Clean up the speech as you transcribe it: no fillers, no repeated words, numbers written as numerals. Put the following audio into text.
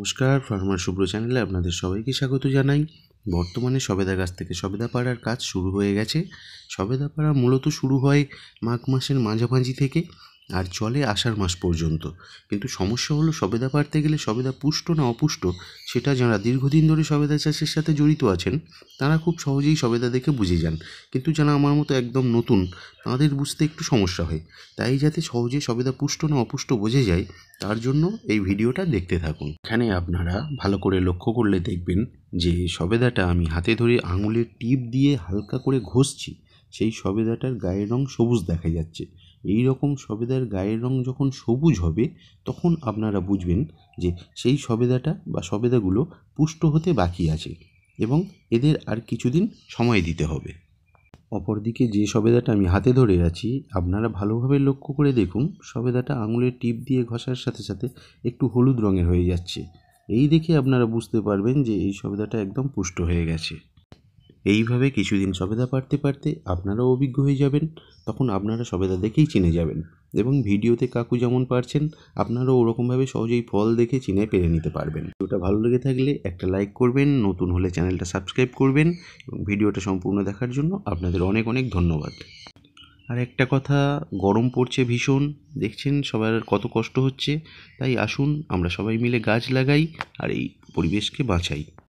নমস্কার, ফার্মার শুভ্র চ্যানেলে আপনাদের সবাইকে স্বাগত জানাই। বর্তমানে সবেদা গাছ থেকে সবেদা পাড়ার কাজ শুরু হয়ে গেছে। সবেদা পাড়া মূলত শুরু হয় মাঘ মাসের মাঝামাঝি থেকে আর চলে আষাঢ় মাস পর্যন্ত। কিন্তু সমস্যা হলো সবেদা পাড়তে গেলে সবেদা পুষ্ট না অপুষ্ট সেটা যারা দীর্ঘদিন ধরে সবেদা চাষের সাথে জড়িত আছেন তারা খুব সহজেই সবেদা দেখে বুঝে যান, কিন্তু যারা আমার মতো একদম নতুন তাদের বুঝতে একটু সমস্যা হয়। তাই যাতে সহজে সবেদা পুষ্ট না অপুষ্ট বোঝা যায় তার জন্য এই ভিডিওটা দেখতে থাকুন। এখানে আপনারা ভালো করে লক্ষ্য করলে দেখবেন যে সবেদাটা আমি হাতে ধরে আঙুলের টিপ দিয়ে হালকা করে ঘষছি, সেই সবেদাটার গায়ের রং সবুজ দেখা যাচ্ছে। এই রকম সবেদার গায়ের রং যখন সবুজ হবে তখন আপনারা বুঝবেন যে সেই সবেদাটা বা সবেদাগুলো পুষ্ট হতে বাকি আছে এবং এদের আর কিছুদিন সময় দিতে হবে। অপরদিকে যে সবেদাটা আমি হাতে ধরে আছি আপনারা ভালোভাবে লক্ষ্য করে দেখুন, সবেদাটা আঙুলের টিপ দিয়ে ঘষার সাথে সাথে একটু হলুদ রঙের হয়ে যাচ্ছে। এই দেখে আপনারা বুঝতে পারবেন যে এই সবেদাটা একদম পুষ্ট হয়ে গেছে। এইভাবে কিছুদিন সবেদা পাড়তে পারতে আপনারাও অভিজ্ঞ হয়ে যাবেন, তখন আপনারা সবেদা দেখেই চিনে যাবেন এবং ভিডিওতে কাকু যেমন পারছেন আপনারাও ওরকমভাবে সহজেই ফল দেখে চিনে পেরে নিতে পারবেন। ভিডিওটা ভালো লেগে থাকলে একটা লাইক করবেন, নতুন হলে চ্যানেলটা সাবস্ক্রাইব করবেন এবং ভিডিওটা সম্পূর্ণ দেখার জন্য আপনাদের অনেক অনেক ধন্যবাদ। আর একটা কথা, গরম পড়ছে ভীষণ, দেখছেন সবার কত কষ্ট হচ্ছে, তাই আসুন আমরা সবাই মিলে গাছ লাগাই আর এই পরিবেশকে বাঁচাই।